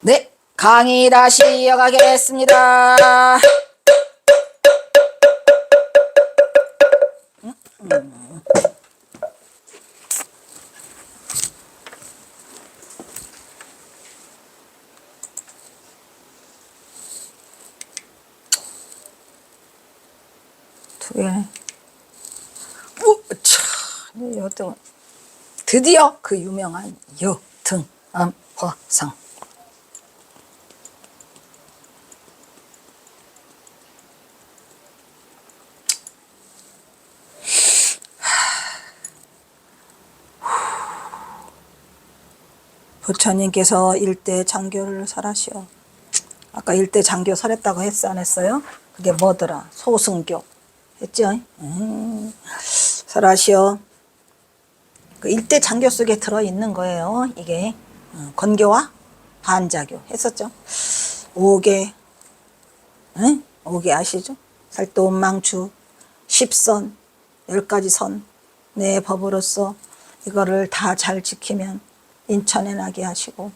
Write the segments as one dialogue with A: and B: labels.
A: 네, 강의 다시 이어가겠습니다. 두 개네. 여등. 드디어 그 유명한 여등암화상. 부처님께서 일대 장교를 설하시오. 아까 일대 장교 설했다고 했어, 안 했어요? 그게 뭐더라? 소승교 했죠? 설하시오. 그 일대 장교 속에 들어있는 거예요. 이게 건교와 반자교 했었죠. 5개, 5개 아시죠? 살도망추, 10선, 10가지 선, 내 법으로서 이거를 다 잘 지키면 인천에 나게 하시고,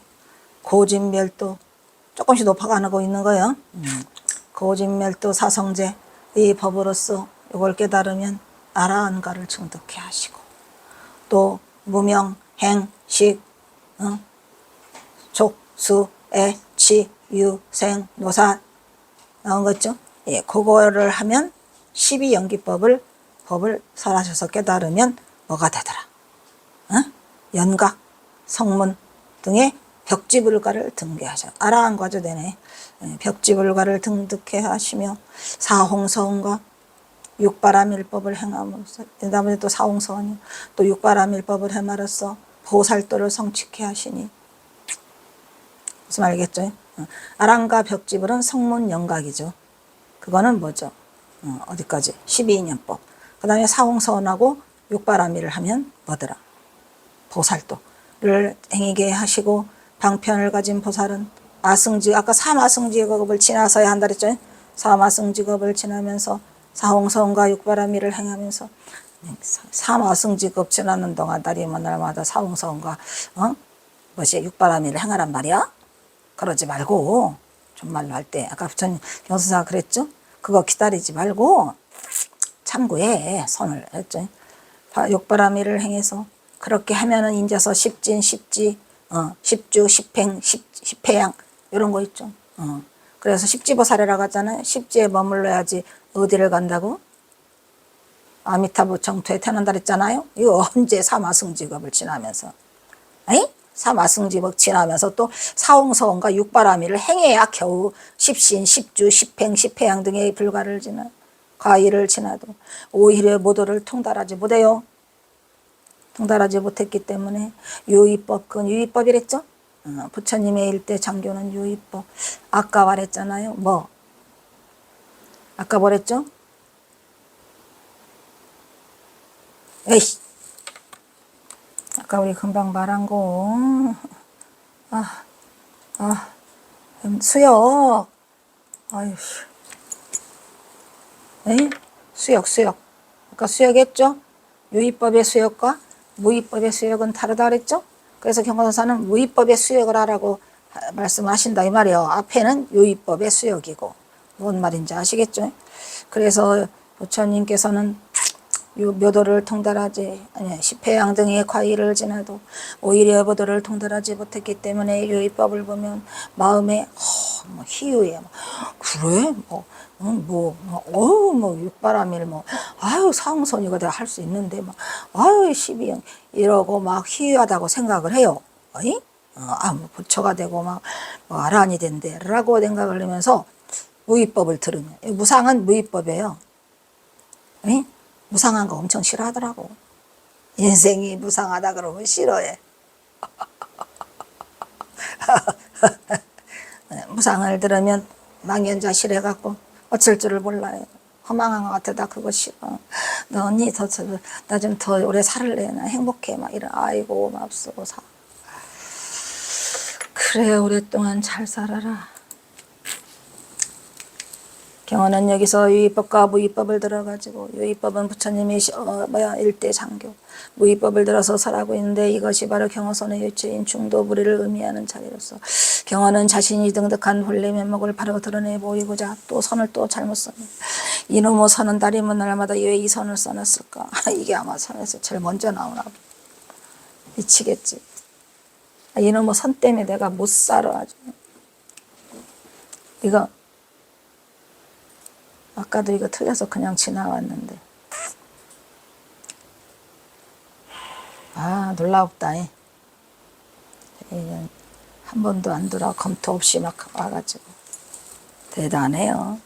A: 고진멸도 조금씩 높아가고 있는 거예요. 고진멸도 사성제 이 법으로서 이걸 깨달으면 아라한가를 증득해 하시고, 또 무명, 행, 식, 족, 수, 애, 치, 유, 생, 노사 나온 거 있죠? 예, 그거를 하면 12연기법을 설하셔서 깨달으면 뭐가 되더라? 연각, 성문 등의 벽지불가를 등계하셔. 아라한과도 되네. 벽지불가를 등득해 하시며 사홍서원과 육바라밀법을 행함으로써, 그다음에 또 사홍서원이 또 육바라밀법을 행함으로써 보살도를 성취케 하시니, 무슨 말이겠죠? 아랑과 벽지불은 성문 연각이죠. 그거는 뭐죠? 어디까지? 12인연법. 그 다음에 사홍서원하고 육바라밀을 하면 뭐더라? 보살도를 행하게 하시고, 방편을 가진 보살은 아승지, 아까 삼아승지겁을 지나서야 한다 그랬죠? 삼아승지겁을 지나면서 사홍서원과 육바라밀을 행하면서 삼아승지겁 지나는 동안 다리면 날마다 사홍서원과 육바라밀을 행하란 말이야. 그러지 말고, 정말로 할 때 아까 부처님 경수사가 그랬죠? 그거 기다리지 말고 참고해. 손을 했죠. 육바라밀을 행해서 그렇게 하면은 인자서 십진, 십지, 십주, 십행, 십회양 이런 거 있죠. 그래서 십지보살이라고 하잖아요. 십지에 머물러야지 어디를 간다고? 아미타부 정토에 태어난다 그랬잖아요. 이거 언제 사마승지겁을 지나면서, 사마승지법 지나면서 또 사홍서원과 육바라밀을 행해야 겨우 십신, 십주, 십행, 십회양 등의 불가를 지나, 과일을 지나도 오히려 모도를 통달하지 못해요. 통달하지 못했기 때문에 유의법, 그건 유의법이랬죠. 부처님의 일대 장교는 유의법. 아까 말했잖아요. 뭐? 아까 뭐랬죠? 에이씨, 아까 우리 금방 말한 거. 수역. 아유, 수역. 아까 수역했죠? 유의법의 수역과 무의법의 수역은 다르다 그랬죠? 그래서 경건사는 무의법의 수역을 하라고 말씀하신다 이 말이에요. 앞에는 유의법의 수역이고, 뭔 말인지 아시겠죠? 그래서 부처님께서는 묘도를 통달하지, 십회양 등의 과일을 지나도 오히려 묘도를 통달하지 못했기 때문에 유의법을 보면 마음에 희유해. 그래? 육바라밀 사홍선 이거 내가 할 수 있는데 십이형 이러고 막 희유하다고 생각을 해요. 부처가 되고 아란이 된대라고 생각을 하면서 무의법을 들으면, 무상은 무의법이에요. 무상한 거 엄청 싫어하더라고. 인생이 무상하다 그러면 싫어해. 무상을 들으면 망연자실해갖고 어쩔 줄을 몰라요. 허망한 것 같아. 나 그거 싫어. 너 언니 나 좀 더 오래 살을래. 나 행복해. 이런. 아이고 맙소사. 그래 오랫동안 잘 살아라. 경어는 여기서 유의법과 무의법을 들어가지고, 유의법은 부처님이 일대 장교, 무의법을 들어서 설하고 있는데, 이것이 바로 경어선의 유체인 중도불의를 의미하는 자리로서, 경어는 자신이 등득한 본래 면목을 바로 드러내 보이고자 또 선을 또 잘못 썼네. 이놈의 선은 다리면 날마다 왜 이 선을 써놨을까? 이게 아마 선에서 제일 먼저 나오나 봐. 미치겠지. 이놈의 선 때문에 내가 못 살아 아주. 이거 아까도 이거 틀려서 그냥 지나왔는데. 아, 놀랍다. 한 번도 안 돌아 검토 없이 막 와가지고. 대단해요.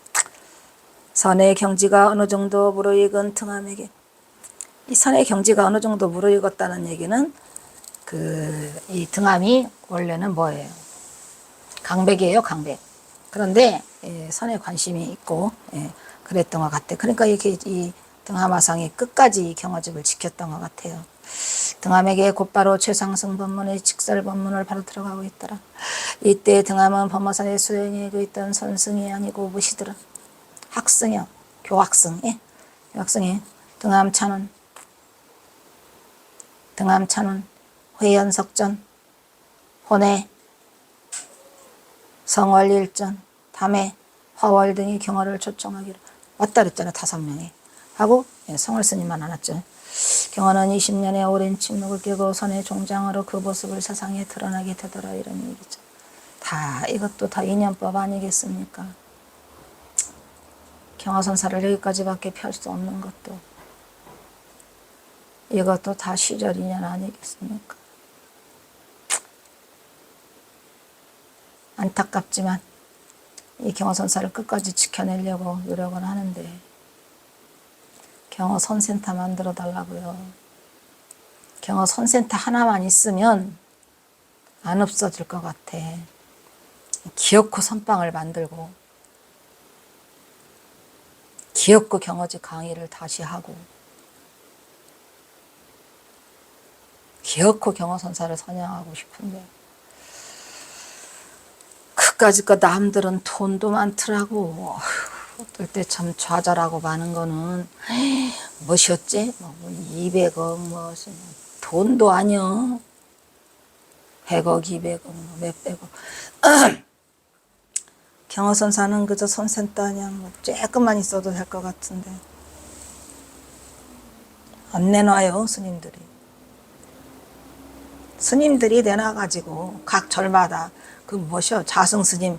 A: 선의 경지가 어느 정도 무르익은 등함에게. 이 선의 경지가 어느 정도 무르익었다는 얘기는 이 등함이 원래는 뭐예요? 강백이에요, 강백. 그런데 선에 관심이 있고 그랬던 것 같아요. 그러니까 이렇게 이 등하마상이 끝까지 이 경어집을 지켰던 것 같아요. 등함에게 곧바로 최상승 법문의 직설 법문을 바로 들어가고 있더라. 이때 등함은 법무사의 수행하고 있던 선승이 아니고 무시더라. 학승이요, 교학승, 교학승이 등함찬원, 회연석전, 혼회, 성월일전, 담회, 화월 등이 경어를 초청하기로 왔다 그랬잖아요. 5명이 하고 성월 스님만 안 왔죠. 경어는 20년의 오랜 침묵을 깨고 선의 종장으로 그 모습을 세상에 드러나게 되더라, 이런 얘기죠. 다 이것도 다 인연법 아니겠습니까? 경어선사를 여기까지밖에 펼 수 없는 것도 이것도 다 시절 인연 아니겠습니까? 안타깝지만 이 경어선사를 끝까지 지켜내려고 노력은 하는데 경어선센터 만들어 달라고요. 경어선센터 하나만 있으면 안 없어질 것 같아. 기어코 선방을 만들고 기어코 경어지 강의를 다시 하고 기어코 경어선사를 선양하고 싶은데 그까짓 거 남들은 돈도 많더라고. 어떨 때 참 좌절하고 많은 거는 뭐셨지? 200억 뭐 돈도 아니여. 100억 200억 몇백억. 경어선사는 그저 선센터 아니야. 뭐 조금만 있어도 될 것 같은데 안 내놔요. 스님들이 내놔가지고 각 절마다 자승 스님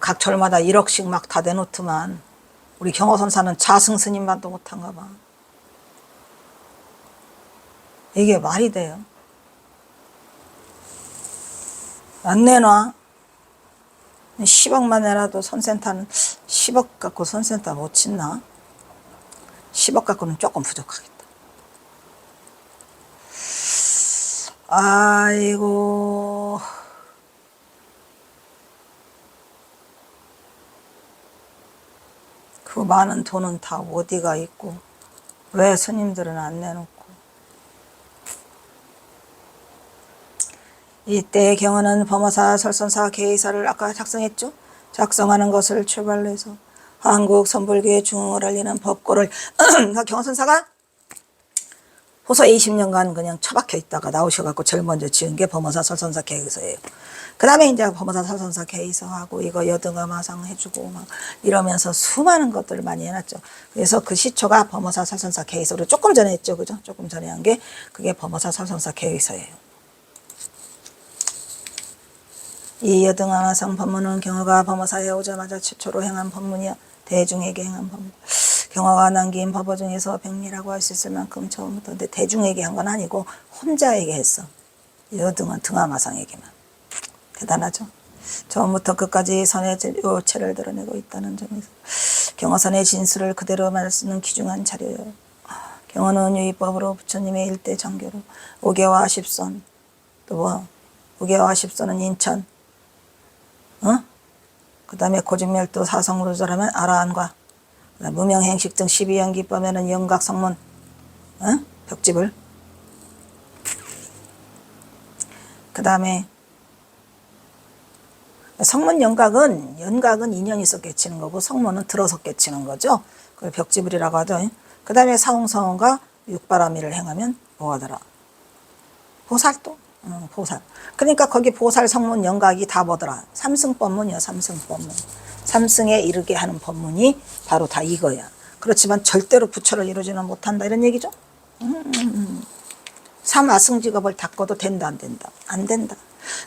A: 각 절마다 1억씩 막 다 내놓더만 우리 경어선사는 자승 스님만도 못한가 봐. 이게 말이 돼요? 안 내놔. 10억만 내놔도 선센터는 10억 갖고 선센터 못 짓나? 10억 갖고는 조금 부족하겠다. 아이고, 그 많은 돈은 다 어디가 있고 왜 스님들은 안 내놓고. 이때 경어는 범어사, 설선사, 계의사를 아까 작성했죠. 작성하는 것을 출발로 해서 한국 선불교의 중흥을 알리는 법고를 경어선사가 호소 20년간 그냥 처박혀 있다가 나오셔갖고 제일 먼저 지은 게 범어사, 설선사, 계의서예요. 그 다음에 이제 범어사, 설선사, 계의서하고 이거 여등어마상 해주고 막 이러면서 수많은 것들을 많이 해놨죠. 그래서 그 시초가 범어사, 설선사, 계의서로 조금 전에 했죠. 그죠? 조금 전에 한 게 그게 범어사, 설선사, 계의서예요. 이 여등어마상 법문은 경어가 범어사에 오자마자 최초로 행한 법문이야. 대중에게 행한 법문. 경어가 남긴 법어 중에서 백리라고 할 수 있을 만큼 처음부터. 근데 대중에게 한 건 아니고 혼자에게 했어. 등하마상에게만. 대단하죠. 처음부터 끝까지 선의 요체를 드러내고 있다는 점에서 경어선의 진술을 그대로 말할 수 있는 귀중한 자료예요. 경어는 유의법으로 부처님의 일대 장교로 오계와 십선, 또 뭐 오계와 십선은 인천, 그 다음에 고진멸도 사성으로 절하면 아라한과 무명행식 등 12연 기법에는 영각성문, 벽집을, 그 다음에 성문 연각은 인연이 있어 깨치는 거고 성문은 들어서 깨치는 거죠. 그걸 벽지불이라고 하죠. 그 다음에 사홍성과 육바라밀을 행하면 뭐하더라? 보살도. 보살. 그러니까 거기 보살 성문 연각이 다 뭐더라? 삼승법문이야. 삼승법문. 삼승에 이르게 하는 법문이 바로 다 이거야. 그렇지만 절대로 부처를 이루지는 못한다 이런 얘기죠. 삼아승직업을 닦아도 된다 안 된다? 안 된다.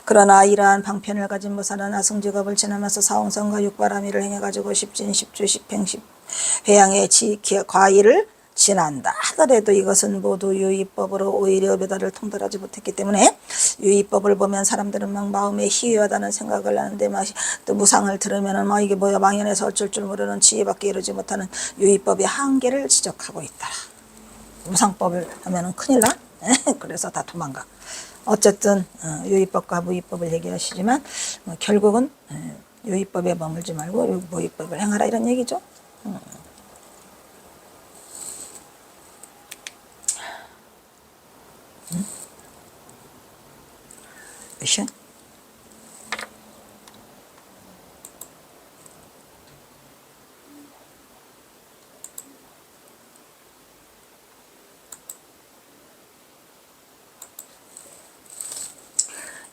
A: 그러나 이러한 방편을 가진 보살은 아승직업을 지나면서 사홍성과 육바라밀을 행해가지고 십진, 십주, 십행, 십회양의 과일을 지난다 하더라도 이것은 모두 유의법으로 오히려 배달을 통달하지 못했기 때문에 유의법을 보면 사람들은 막 마음에 희유하다는 생각을 하는데 막 또 무상을 들으면은 막 이게 뭐야 망연해서 어쩔 줄 모르는 지혜밖에 이루지 못하는 유의법의 한계를 지적하고 있다. 무상법을 하면은 큰일 나. 그래서 다 도망가. 어쨌든 유의법과 무의법을 얘기하시지만 결국은 유의법에 머물지 말고 무의법을 행하라 이런 얘기죠. 그치?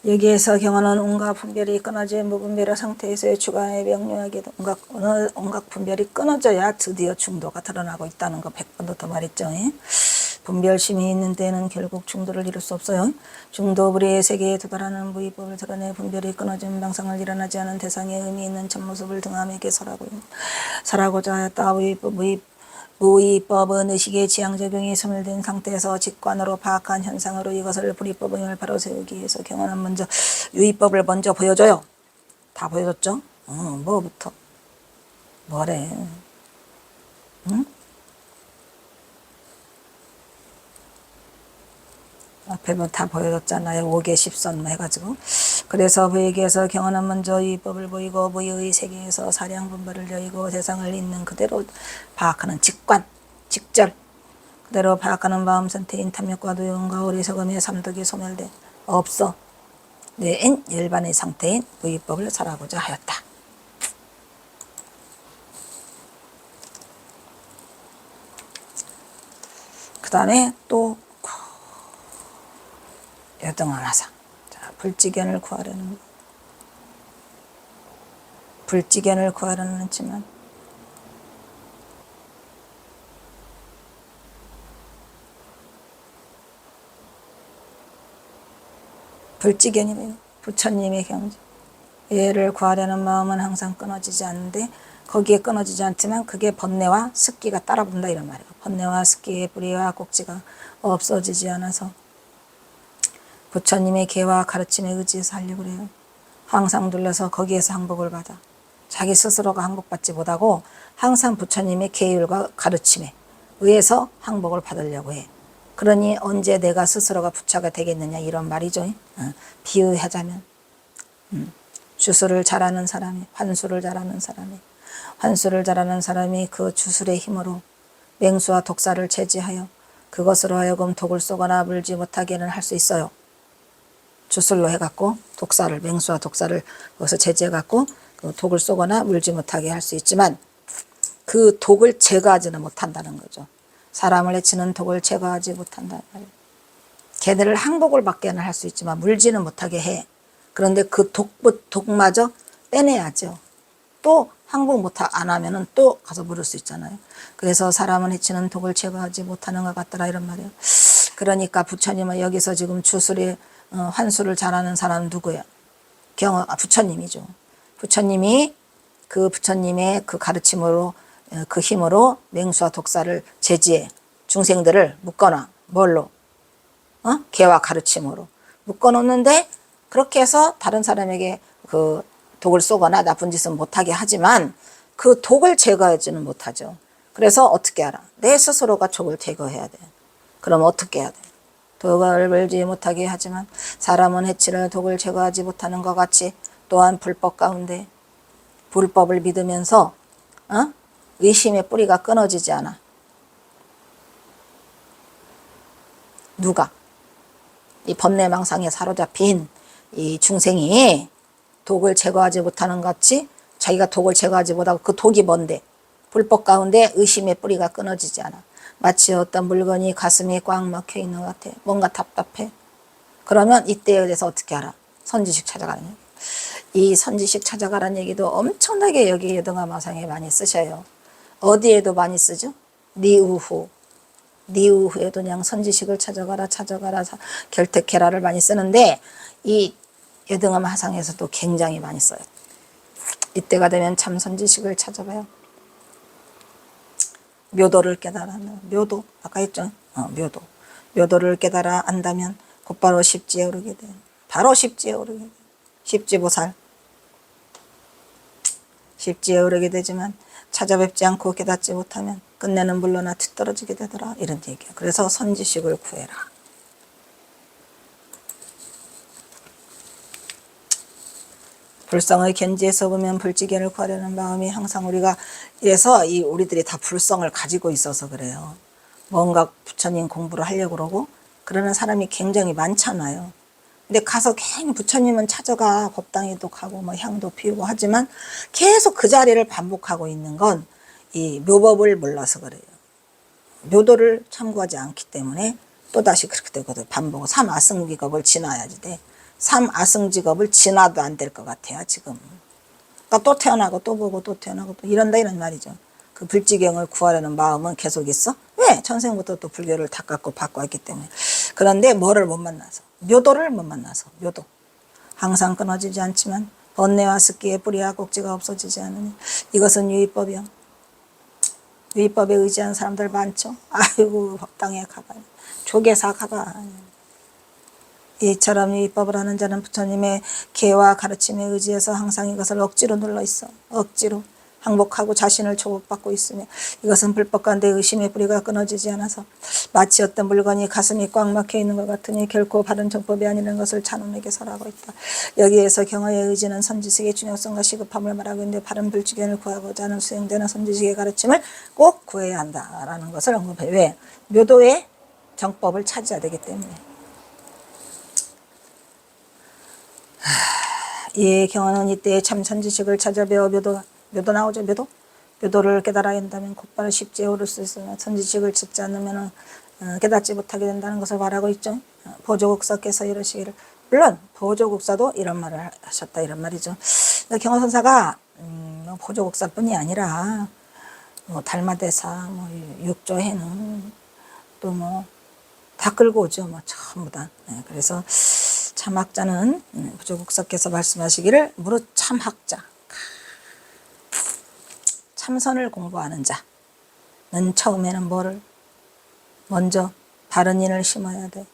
A: 여기에서 경험은 온갖 분별이 끊어진 무분별의 상태에서의 주관에 명료하게 온갖 분별이 끊어져야 드디어 중도가 드러나고 있다는 거 100번도 더 말했죠. 분별심이 있는 데는 결국 중도를 이룰 수 없어요. 중도불의 세계에 도달하는 무의법을 드러내 분별이 끊어진 방상을 일어나지 않은 대상의 의미 있는 참모습을 등함에게 설하고자 하였다. 무의법은 의식의 지향작용이 소멸된 상태에서 직관으로 파악한 현상으로 이것을 불의법 의미를 바로 세우기 위해서 경험은 먼저 유의법을 먼저 보여줘요. 다 보여줬죠? 뭐부터? 뭐래? 응? 앞에 다 보여줬잖아요. 5개 10선 해가지고. 그래서 그에게서 경험은 먼저 유의법을 보이고 무의의 세계에서 사량 분별을 여의고 대상을 있는 그대로 파악하는 직관, 직절. 그대로 파악하는 마음 상태인 탐욕과 누용과 어리석음의 삼독이 소멸돼 없어. 뇌인 일반의 상태인 무의법을 설하고자 하였다. 그 다음에 또 여등하나상. 자, 불지견을 구하려는 불지견을 구하려는 했지만 불지견이래요. 부처님의 경지. 얘를 구하려는 마음은 항상 끊어지지 않는데 거기에 끊어지지 않지만 그게 번뇌와 습기가 따라붙는다 이런 말이에요. 번뇌와 습기의 뿌리와 꼭지가 없어지지 않아서 부처님의 계와 가르침에 의지해서 하려고 그래요. 항상 눌러서 거기에서 항복을 받아. 자기 스스로가 항복받지 못하고 항상 부처님의 계율과 가르침에 의해서 항복을 받으려고 해. 그러니 언제 내가 스스로가 부처가 되겠느냐 이런 말이죠. 비유하자면 주술을 잘하는 사람이 환수를 잘하는 사람이 그 주술의 힘으로 맹수와 독사를 제지하여 그것으로 하여금 독을 쏘거나 물지 못하게는 할 수 있어요. 주술로 해갖고 맹수와 독사를 거기서 제지해갖고 그 독을 쏘거나 물지 못하게 할 수 있지만 그 독을 제거하지는 못한다는 거죠. 사람을 해치는 독을 제거하지 못한다는 말이에요. 걔네를 항복을 받게는 할 수 있지만 물지는 못하게 해. 그런데 그 독마저 빼내야죠. 또 항복 안 하면은 또 가서 물을 수 있잖아요. 그래서 사람을 해치는 독을 제거하지 못하는 것 같더라 이런 말이에요. 그러니까 부처님은 여기서 지금 주술에 환수를 잘하는 사람은 누구야? 부처님이죠. 부처님이 그 부처님의 그 가르침으로 그 힘으로 맹수와 독사를 제지해 중생들을 묶어놔. 뭘로? 계와 가르침으로 묶어놓는데 그렇게 해서 다른 사람에게 그 독을 쏘거나 나쁜 짓은 못하게 하지만 그 독을 제거하지는 못하죠. 그래서 어떻게 알아? 내 스스로가 독을 제거해야 돼. 그럼 어떻게 해야 돼? 독을 물지 못하게 하지만 사람은 해치를 독을 제거하지 못하는 것 같이 또한 불법 가운데 불법을 믿으면서 의심의 뿌리가 끊어지지 않아. 누가? 이 번뇌망상에 사로잡힌 이 중생이 독을 제거하지 못하는 것 같이 자기가 독을 제거하지 못하고 그 독이 뭔데? 불법 가운데 의심의 뿌리가 끊어지지 않아. 마치 어떤 물건이 가슴에 꽉 막혀 있는 것 같아. 뭔가 답답해. 그러면 이때에 대해서 어떻게 알아? 선지식 찾아가는 얘기. 이 선지식 찾아가라는 얘기도 엄청나게 여기 여등암화상에 많이 쓰셔요. 어디에도 많이 쓰죠? 니우후. 니우후에도 그냥 선지식을 찾아가라 결택해라를 많이 쓰는데 이 여등암화상에서도 굉장히 많이 써요. 이때가 되면 참 선지식을 찾아봐요. 묘도를 깨달아. 묘도 아까 했죠. 묘도. 묘도를 깨달아 안다면 곧바로 십지에 오르게 돼. 바로 십지에 오르게 돼. 십지보살. 십지에 오르게 되지만 찾아뵙지 않고 깨닫지 못하면 끝내는 물러나 뒤떨어지게 되더라. 이런 얘기야. 그래서 선지식을 구해라. 불성의 견지에서 보면 불지견을 구하려는 마음이 항상 우리가 이래서 우리들이 다 불성을 가지고 있어서 그래요. 뭔가 부처님 공부를 하려고 그러고 그러는 사람이 굉장히 많잖아요. 근데 가서 괜히 부처님은 찾아가 법당에도 가고 뭐 향도 피우고 하지만 계속 그 자리를 반복하고 있는 건 이 묘법을 몰라서 그래요. 묘도를 참고하지 않기 때문에 또다시 그렇게 되거든요. 반복. 삼아승직업을 지나야지 돼. 삼아승직업을 지나도 안 될 것 같아요 지금. 그러니까 또 태어나고 또 보고 또 태어나고 또 이런다 이런 말이죠. 그 불지경을 구하려는 마음은 계속 있어. 왜? 천생부터 또 불교를 닦았고 바꿔왔기 때문에. 그런데 뭐를 못 만나서, 묘도를 못 만나서. 묘도 항상 끊어지지 않지만 번뇌와 습기의 뿌리와 꼭지가 없어지지 않으니 이것은 유의법이요. 유의법에 의지하는 사람들 많죠. 아이고 법당에 가봐, 조계사 가봐. 이처럼 유의법을 하는 자는 부처님의 계와 가르침에 의지해서 항상 이것을 억지로 눌러 있어. 억지로 항복하고 자신을 조급받고 있으며 이것은 불법 가운데 의심의 뿌리가 끊어지지 않아서 마치 어떤 물건이 가슴이 꽉 막혀 있는 것 같으니 결코 바른 정법이 아니라는 것을 찬원에게 설하고 있다. 여기에서 경어의 의지는 선지식의 중요성과 시급함을 말하고 있는데 바른 불지견을 구하고자 하는 수행되는 선지식의 가르침을 꼭 구해야 한다라는 것을 언급해. 왜? 묘도의 정법을 찾아야 되기 때문에. 이 경어는 이때 참 선지식을 찾아 배워 묘도 나오죠. 묘도를 깨달아야 한다면 곧바로 십지에 오를 수 있으나 선지식을 찾지 않으면 깨닫지 못하게 된다는 것을 말하고 있죠. 보조국사께서 이러시기를, 물론 보조국사도 이런 말을 하셨다 이런 말이죠. 경어선사가 보조국사뿐이 아니라 뭐 달마대사, 뭐 육조해는 또 뭐 다 끌고 오죠. 뭐 전부 다. 그래서 참학자는 보조국사께서 말씀하시기를 무릇 참학자, 참선을 공부하는 자는 처음에는 뭐를? 먼저 바른 인을 심어야 돼.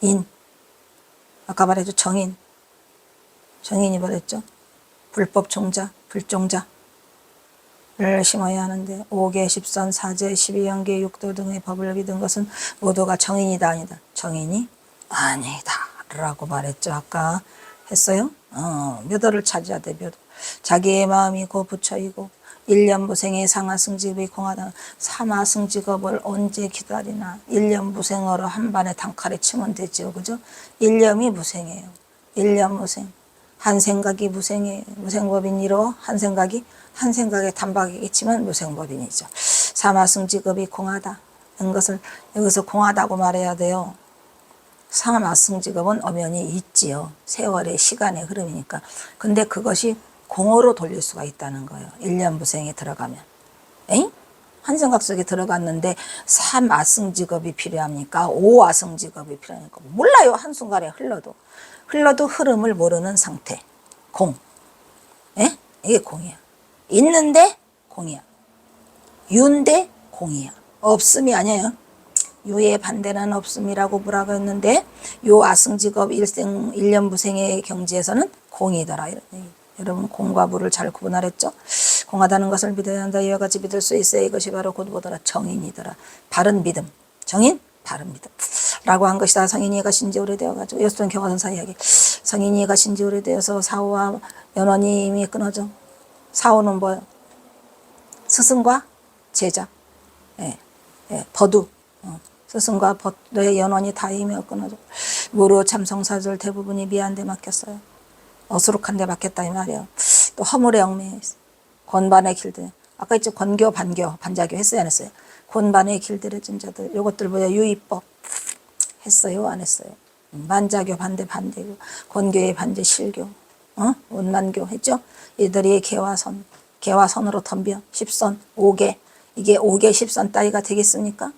A: 인. 아까 말했죠. 정인. 정인이 뭐랬죠? 불법 종자, 불종자를 심어야 하는데 5계, 10선, 4제, 12연계, 6도 등의 법을 믿은 것은 모두가 정인이다 아니다. 정인이 아니다 라고 말했죠. 아까 했어요. 묘도를 찾아야 돼. 묘도. 자기의 마음이 고 부처이고 일념무생의 상하승직이 공하다. 삼하승직업을 언제 기다리나. 일념무생어로 한 반에 단칼에 치면 되죠. 그죠? 일념이 무생이에요. 일념무생. 한 생각이 무생이에요. 무생법인이로 한 생각에 단박에 치면 무생법인이죠. 삼하승직업이 공하다. 이런 것을 여기서 공하다고 말해야 돼요. 삼하승직업은 엄연히 있지요. 세월의 시간의 흐름이니까. 근데 그것이 공허로 돌릴 수가 있다는 거예요. 일념무생에 들어가면. 에잉? 한 생각 속에 들어갔는데 3아승직업이 필요합니까? 5아승직업이 필요합니까? 몰라요. 한순간에 흘러도 흐름을 모르는 상태. 공. 에? 이게 공이야. 있는데 공이야. 유인데 공이야. 없음이 아니에요. 유의 반대는 없음이라고 뭐라고 했는데 요 아승직업 일념무생의 경지에서는 공이더라. 이런 얘기. 여러분 공과 무를 잘 구분하랬죠? 공하다는 것을 믿어야 한다. 이와 같이 믿을 수 있어야 이것이 바로 곧 뭐더라? 정인이더라. 바른 믿음. 정인? 바른 믿음. 라고 한 것이다. 성인이 가신 지 오래되어가지고 여수동 경화선사 이야기. 성인이 가신 지 오래되어서 사후와 연원이 이미 끊어져. 사후는 뭐예요? 스승과 제자. 버두. 스승과 버두의 연원이 다 이미 끊어져. 무로 참성사들 대부분이 미안대 맡겼어요. 어수룩한 데 맞겠다 이 말이야. 또 허물의 얽매여 있어. 권반의 길들. 아까 있죠. 권교, 반교, 반자교 했어요 안 했어요? 권반의 길들여진 자들. 요것들 뭐야? 유의법 했어요 안 했어요? 만자교 반대 반대교. 권교의 반대 실교. 원만교 했죠? 이들이 개화선. 개화선으로 덤벼. 10선 5개. 이게 5개 10선 따위가 되겠습니까?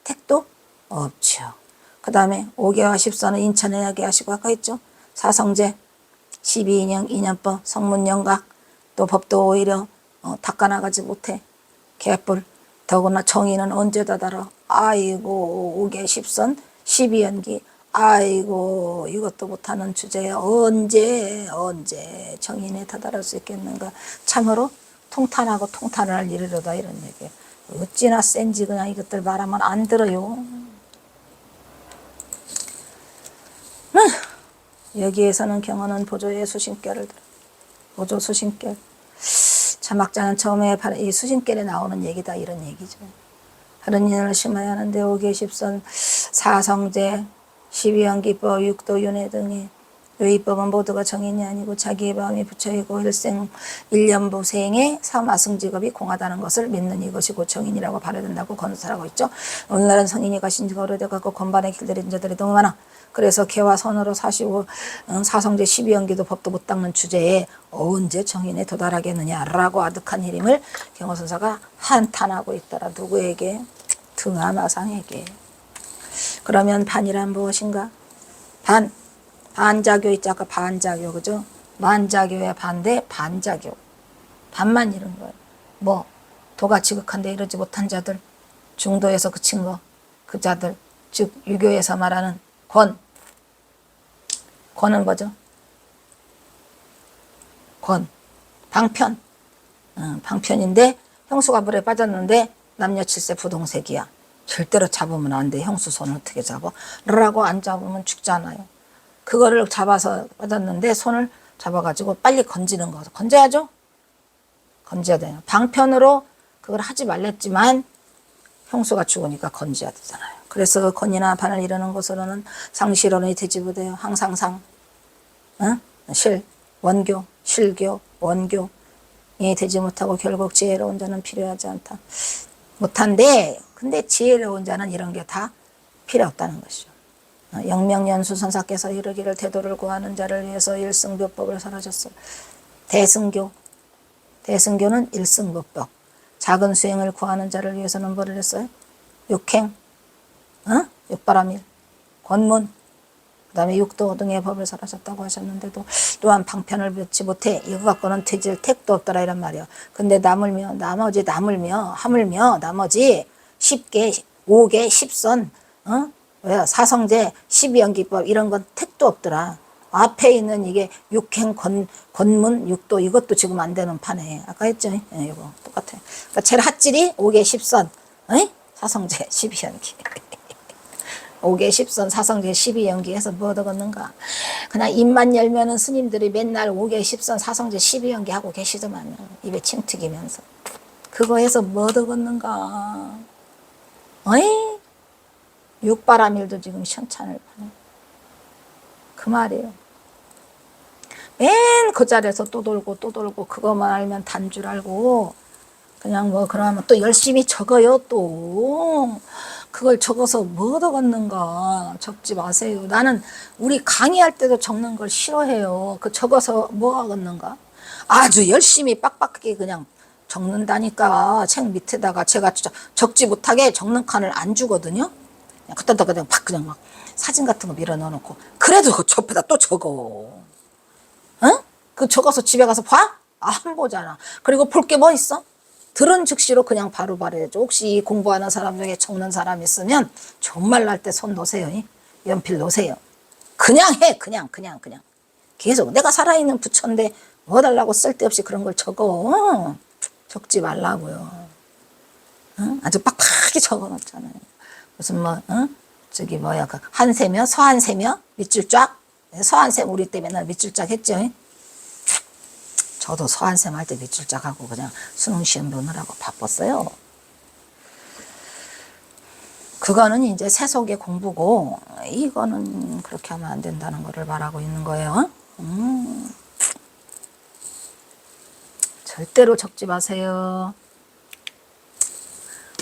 A: 택도 없죠. 그 다음에 5개와 10선은 인천에 하게 하시고 아까 했죠? 사성제 12인형 인연법 성문영각 또 법도 오히려 닦아나가지 못해. 개뿔. 더구나 정의는 언제 다다라. 아이고 5개 10선 12연기. 아이고 이것도 못하는 주제에 언제 정인에 다다를 수 있겠는가. 참으로 통탄하고 통탄을 할 일이로다 이런 얘기. 어찌나 센지 그냥 이것들 말하면 안 들어요. 여기에서는 경언은 보조의 수신결을 들어. 보조 수신결. 자막자는 처음에 이 수신결에 나오는 얘기다 이런 얘기죠. 하는 인을 심어야 하는데 5개 10선 사성제 12연기법 육도윤회 등의 요의법은 모두가 정인이 아니고 자기의 마음이 부처이고 일생 일년부생의 사마승직업이 공하다는 것을 믿는 이것이 곧 정인이라고 발휘된다고 건설하고 있죠. 오늘날은 성인이 가신 지가 오래돼갖고 건반에 길들인 자들이 너무 많아. 그래서 개와 선으로 45 사성제 12연기도 법도 못 닦는 주제에 언제 정인에 도달하겠느냐라고 아득한 희림을 경호선사가 한탄하고 있더라. 누구에게? 등하마상에게. 그러면 반이란 무엇인가? 반자교 있죠. 아까 반자교 그죠? 만자교의 반대 반자교. 반만 이런 거예요. 뭐 도가 지극한데 이르지 못한 자들, 중도에서 그친 거, 그 자들, 즉 유교에서 말하는 권은 뭐죠? 방편. 방편인데 형수가 물에 빠졌는데 남녀 칠세 부동색이야. 절대로 잡으면 안 돼. 형수 손을 어떻게 잡아? 라고 안 잡으면 죽잖아요. 그거를 잡아서 빠졌는데 손을 잡아가지고 빨리 건지는 거. 건져야죠? 건져야 돼요. 방편으로 그걸 하지 말랬지만 형수가 죽으니까 건져야 되잖아요. 그래서 건이나 반을 이루는 것으로는 상실론이 되지 못해요. 항상 원교, 실교, 원교 되지 못하고 결국 지혜로운 자는 필요하지 않다. 못한데 근데 지혜로운 자는 이런 게 다 필요 없다는 것이죠. 영명연수 선사께서 이르기를 대도를 구하는 자를 위해서 일승교법을 설하셨어요. 대승교는 일승교법. 작은 수행을 구하는 자를 위해서는 뭐를 했어요? 육행, 육바라밀, 권문, 그 다음에 육도 등의 법을 설하셨다고 하셨는데도 또한 방편을 뱉지 못해 이거 갖고는 되질 택도 없더라 이란 말이야. 근데 하물며 나머지 10개 5개 10선 사성제 12연기법 이런 건 택도 없더라. 앞에 있는 이게 육행 권문 육도 이것도 지금 안 되는 판에 아까 했죠. 이거 똑같아요. 그러니까 제일 핫질이 5개 10선 사성제 12연기 5개 10선 사성제 12연기 해서 뭐 얻어걷는가. 그냥 입만 열면은 스님들이 맨날 5개 10선 사성제 12연기 하고 계시더만 입에 침 튀기면서 그거 해서 뭐 얻어걷는가. 육바라밀도 지금 현찬을 파네. 그 말이에요. 맨 그 자리에서 또 돌고 그것만 알면 단 줄 알고 그냥 뭐 그러면 또 열심히 적어요. 또 그걸 적어서 뭐 얻어걷는가. 적지 마세요. 나는 우리 강의할 때도 적는 걸 싫어해요. 그 적어서 뭐 하겠는가. 아주 열심히 빡빡하게 그냥 적는다니까. 책 밑에다가 제가 적지 못하게 적는 칸을 안 주거든요. 그때도 그냥 막 사진 같은 거 밀어 넣어놓고 그래도 그 옆에다 또 적어. 그 적어서 집에 가서 봐? 안 보잖아. 그리고 볼 게 뭐 있어? 들은 즉시로 그냥 바로 말해줘. 혹시 공부하는 사람 중에 적는 사람 있으면 정말 날 때 손 놓으세요. 연필 놓으세요. 그냥 해. 그냥. 계속 내가 살아있는 부처인데 뭐 달라고 쓸데없이 그런 걸 적어. 적지 말라고요. 아주 빡빡하게 적어놓잖아요. 무슨 저기 뭐야 그 한세며 서한세며 밑줄 쫙. 서한세 우리 때 맨날 밑줄 쫙 했죠. 저도 서한셈 할 때 밑줄 쫙 하고 그냥 수능 시험 보느라고 바빴어요. 그거는 이제 세속의 공부고 이거는 그렇게 하면 안 된다는 거를 말하고 있는 거예요. 절대로 적지 마세요.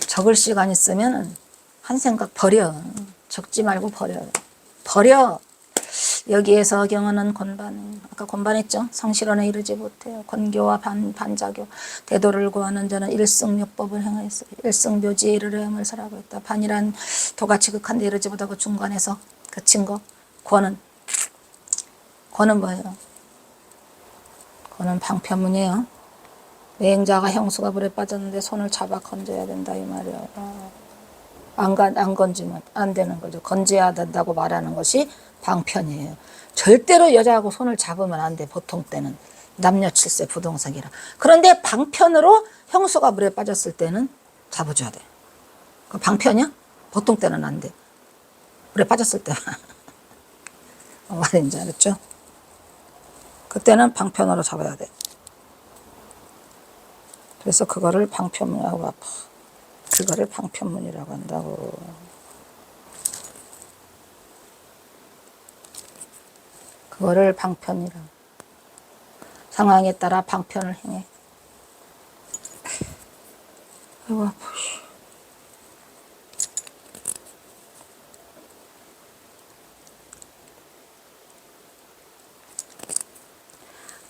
A: 적을 시간 있으면 한 생각 버려. 적지 말고 버려. 여기에서 경언은 권반, 아까 권반했죠. 성실원에 이르지 못해요. 권교와 반자교, 대도를 구하는 자는 일승욕법을 행하였어요. 일승묘지에 이르려 함을 설하고 있다. 반이란 도같이 극한데 이르지 못하고 중간에서 그친 거. 권은 뭐예요? 권은 방편문이에요. 매행자가 형수가 불에 빠졌는데 손을 잡아 건져야 된다 이 말이에요. 안 건지면 안 되는 거죠. 건져야 된다고 말하는 것이 방편이에요. 절대로 여자하고 손을 잡으면 안 돼. 보통 때는 남녀 칠세 부동산이라. 그런데 방편으로 형수가 물에 빠졌을 때는 잡아줘야 돼. 그 방편이야? 보통 때는 안 돼. 물에 빠졌을 때만. 말인지 알았죠? 그때는 방편으로 잡아야 돼. 그래서 그거를 방편문이라고 그거를 방편문이라고 한다고. 그거를 방편이라고. 상황에 따라 방편을 행해. 아이고 아파.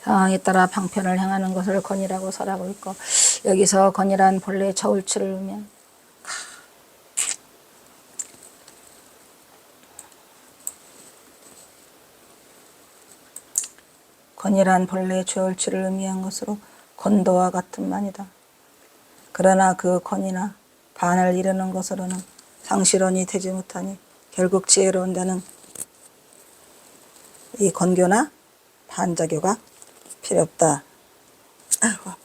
A: 상황에 따라 방편을 행하는 것을 권이라고 설하고 있고, 여기서 권이란 본래 저울추를 의미한 권이란 본래 저울추를 의미한 것으로 권도와 같은 말이다. 그러나 그 권이나 반을 이루는 것으로는 상실원이 되지 못하니 결국 지혜로운 자는 이 권교나 반자교가 필요 없다. 아이고 아파.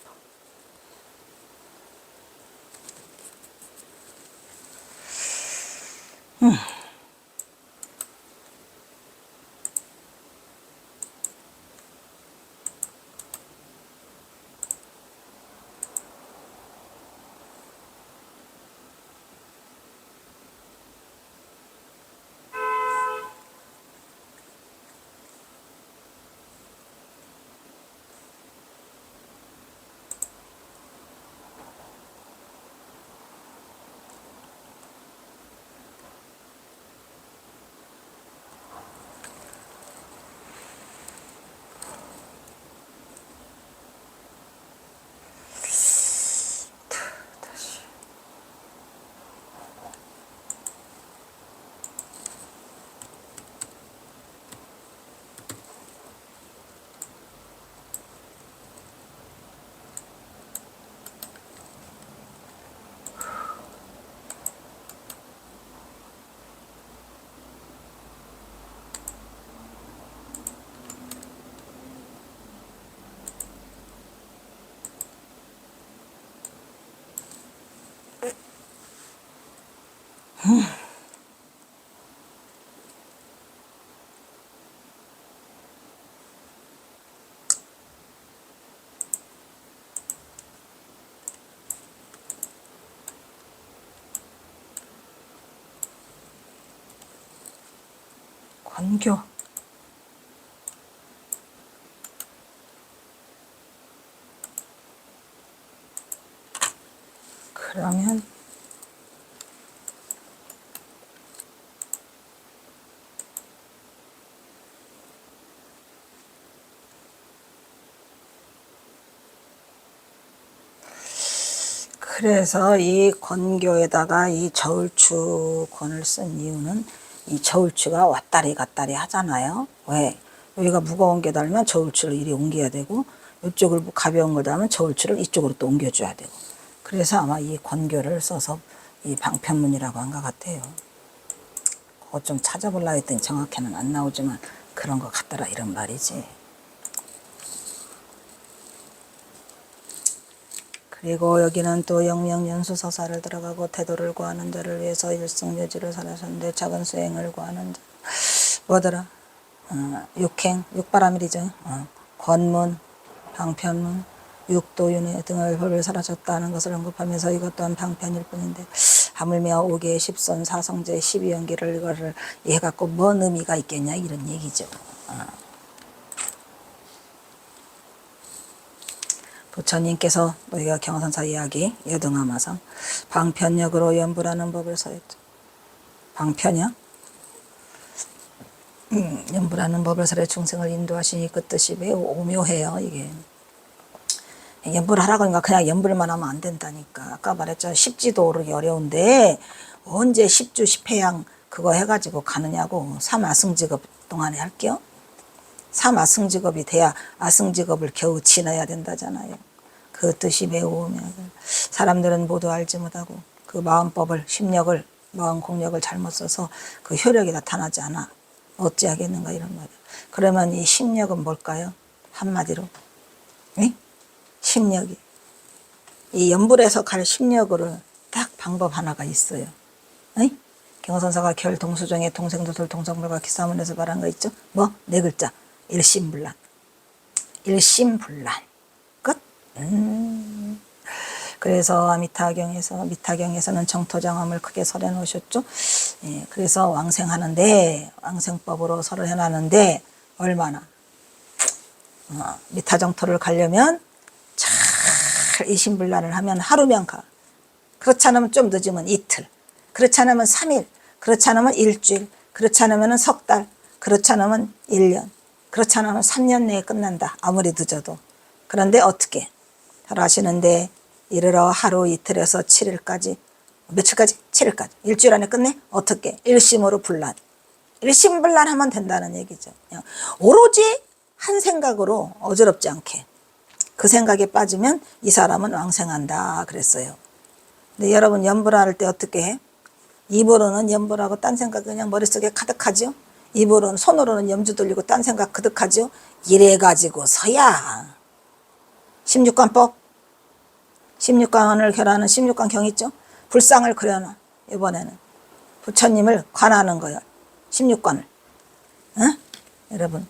A: 권교. 그러면 그래서 이 권교에다가 이 저울추 권을 쓴 이유는 이 저울추가 왔다리 갔다리 하잖아요. 왜? 여기가 무거운 게 달면 저울추를 이리 옮겨야 되고, 이쪽을 가벼운 걸 달면 저울추를 이쪽으로 또 옮겨줘야 되고. 그래서 아마 이 권교를 써서 이 방편문이라고 한 것 같아요. 그거 좀 찾아보려고 했더니 정확히는 안 나오지만 그런 것 같더라 이런 말이지. 그리고 여기는 또 영명연수서사를 들어가고 태도를 구하는 자를 위해서 일승묘지를 설하셨는데 작은 수행을 구하는 자 뭐더라? 육행, 육바라밀이죠. 권문, 방편문, 육도윤회 등을 벌을 설하셨다는 것을 언급하면서 이것 또한 방편일 뿐인데 하물며 5개의 10선 4성제 12연기를 이거를 해갖고 뭔 의미가 있겠냐 이런 얘기죠. 부처님께서 우리가 경선사 이야기 여등하마상 방편역으로 연불하는 법을 설했죠. 방편역? 연불하는 법을 설해 중생을 인도하시니 그 뜻이 매우 오묘해요. 이게 연불하라고 하니까 그냥 연불만 하면 안 된다니까. 아까 말했죠. 십지도 오르기 어려운데 언제 십주 십회양 그거 해가지고 가느냐고. 삼아승직업 동안에 할게요. 삼아승직업이 돼야 아승직업을 겨우 지나야 된다잖아요. 그 뜻이 매우 오묘해요. 사람들은 모두 알지 못하고 그 마음법을 심력을 마음 공력을 잘못 써서 그 효력이 나타나지 않아. 어찌하겠는가 이런 말이에요. 그러면 이 심력은 뭘까요? 한마디로 네? 심력이 이 연불에서 갈 심력으로 딱 방법 하나가 있어요. 네? 경선사가 결 동수정에 동생도술 동성불과 기사문에서 말한 거 있죠? 뭐? 네 글자 일심불란. 일심불란 끝. 그래서 미타경에서는 정토장엄을 크게 설해 놓으셨죠. 예, 그래서 왕생하는데 왕생법으로 설을 해놨는데 얼마나 미타정토를 가려면 잘 이심불란을 하면 하루면 가. 그렇지 않으면 좀 늦으면 이틀, 그렇지 않으면 3일, 그렇지 않으면 일주일, 그렇지 않으면 석 달, 그렇지 않으면 1년, 그렇지 않으면 3년 내에 끝난다. 아무리 늦어도. 그런데 어떻게 잘하시는데 이르러 하루 이틀에서 7일까지 며칠까지? 7일까지 일주일 안에 끝내? 어떻게? 일심으로 불란. 일심불란하면 된다는 얘기죠. 그냥 오로지 한 생각으로 어지럽지 않게 그 생각에 빠지면 이 사람은 왕생한다 그랬어요. 근데 여러분 연불할 때 어떻게 해? 입으로는 연불하고 딴 생각 그냥 머릿속에 가득하죠. 입으로는 손으로는 염주 돌리고 딴 생각 가득하죠. 이래가지고서야 16관법 16관을 결하는 16관 경 있죠. 불상을 그려놔. 이번에는 부처님을 관하는 거예요. 16관을. 응? 여러분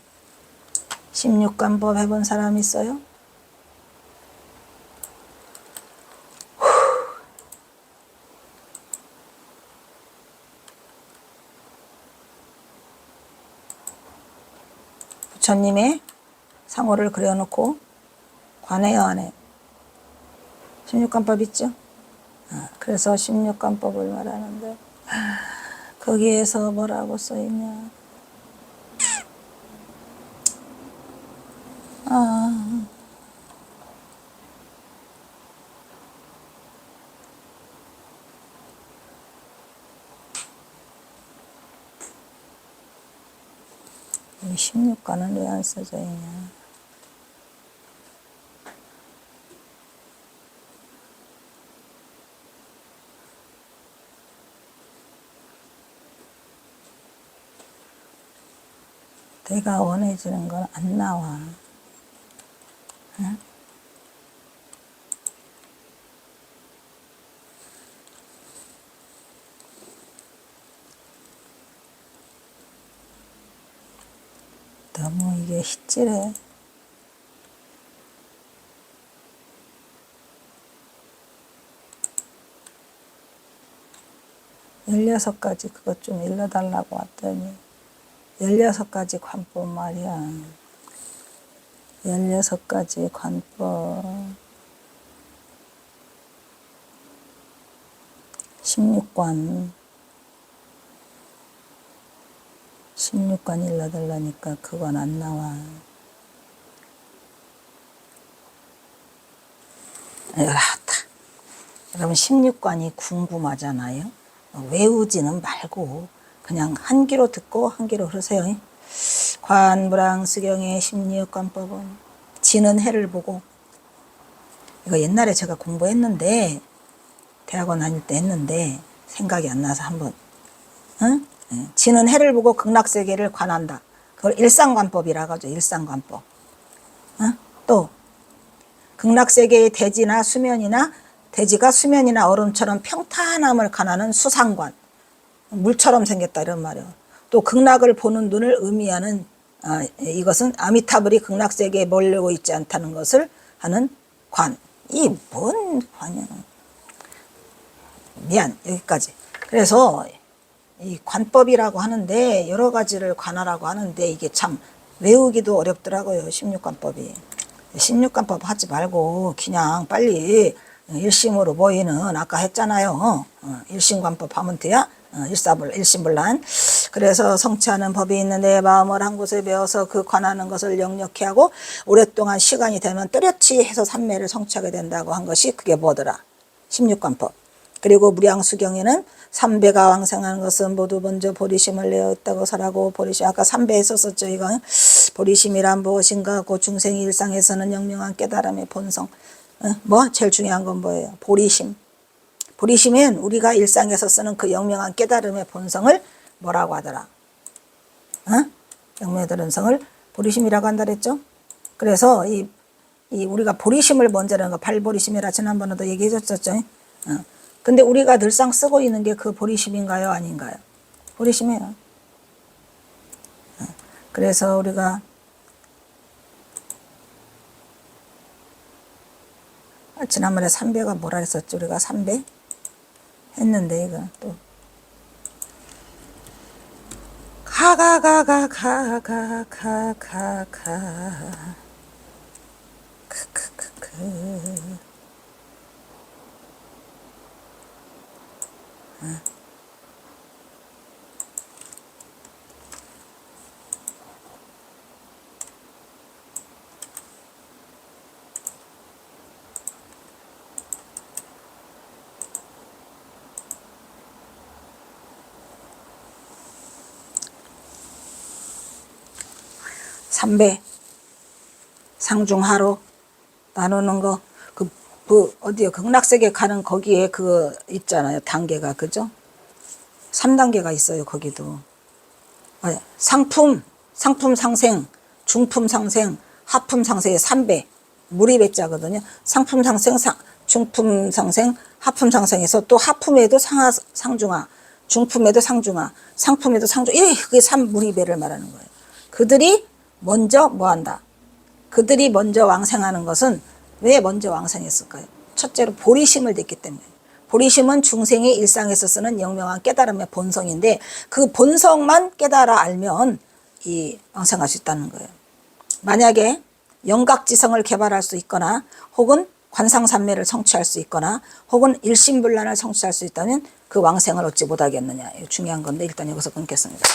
A: 16관법 해본 사람 있어요? 부처님의 상호를 그려놓고 관해요 안 해요? 16관법 있죠? 그래서 16관법을 말하는데 거기에서 뭐라고 써있냐. 이 16관은 왜 안 써져 있냐. 내가 원해지는 건 안 나와. 응? 너무 이게 희찔해. 열여섯 가지 그것 좀 일러달라고 왔더니 16가지 관법 말이야. 16가지 관법. 16관. 16관 일러달라니까 그건 안 나와. 여러분 16관이 궁금하잖아요. 외우지는 말고 그냥 한 귀로 듣고 한 귀로 흐르세요. 관불왕수경의 16관법은 지는 해를 보고, 이거 옛날에 제가 공부했는데 대학원 다닐 때 했는데 생각이 안 나서 한번 응? 지는 해를 보고 극락세계를 관한다. 그걸 일상관법이라고 하죠. 일상관법. 또 극락세계의 대지나 수면이나 대지가 수면이나 얼음처럼 평탄함을 관하는 수상관. 물처럼 생겼다 이런 말이에요. 또 극락을 보는 눈을 의미하는 이것은 아미타불이 극락세계에 몰려고 있지 않다는 것을 하는 관. 이 뭔 관이야. 미안 여기까지. 그래서 이 관법이라고 하는데 여러 가지를 관하라고 하는데 이게 참 외우기도 어렵더라고요. 16관법이. 16간법 하지 말고 그냥 빨리 일심으로 모이는 아까 했잖아요. 일심관법 하면 돼야 일심불란. 그래서 성취하는 법이 있는데 마음을 한 곳에 배워서 그 관하는 것을 역력히 하고 오랫동안 시간이 되면 뚜렷이 해서 삼매를 성취하게 된다고 한 것이 그게 뭐더라? 16관법. 그리고 무량수경에는 삼배가 왕생하는 것은 모두 먼저 보리심을 내었다고 설하고 보리심 아까 삼배 했었었죠. 이거 보리심이란 무엇인가 하고 중생이 일상에서는 영명한 깨달음의 본성. 뭐 제일 중요한 건 뭐예요? 보리심. 보리심은 우리가 일상에서 쓰는 그 영명한 깨달음의 본성을 뭐라고 하더라? 영명의 본성을 보리심이라고 한다 그랬죠? 그래서 이 우리가 보리심을 먼저 하는 거 발보리심이라 지난번에도 얘기해 줬었죠? 근데 우리가 늘상 쓰고 있는 게 그 보리심인가요? 아닌가요? 보리심이에요. 그래서 우리가 지난번에 삼배가 뭐라 했었죠? 우리가 삼배 했는데 이거 또 크크크크 삼배 상중하로 나누는 거 어디요? 극락세계 가는 거기에 그 있잖아요. 단계가 그죠? 3단계가 있어요. 거기도 상품 상생, 중품 상생, 하품 상생의 3배 무리배자거든요. 상품 상생, 중품 상생, 하품 상생에서 또 하품에도 상중하, 중품에도 상중하, 상품에도 상중하. 그게 3무리배를 말하는 거예요. 그들이 먼저 뭐한다? 그들이 먼저 왕생하는 것은 왜 먼저 왕생했을까요? 첫째로 보리심을 냈기 때문에. 보리심은 중생이 일상에서 쓰는 영명한 깨달음의 본성인데 그 본성만 깨달아 알면 이 왕생할 수 있다는 거예요. 만약에 영각지성을 개발할 수 있거나 혹은 관상삼매를 성취할 수 있거나 혹은 일심불란을 성취할 수 있다면 그 왕생을 얻지 못하겠느냐. 이거 중요한 건데 일단 여기서 끊겠습니다.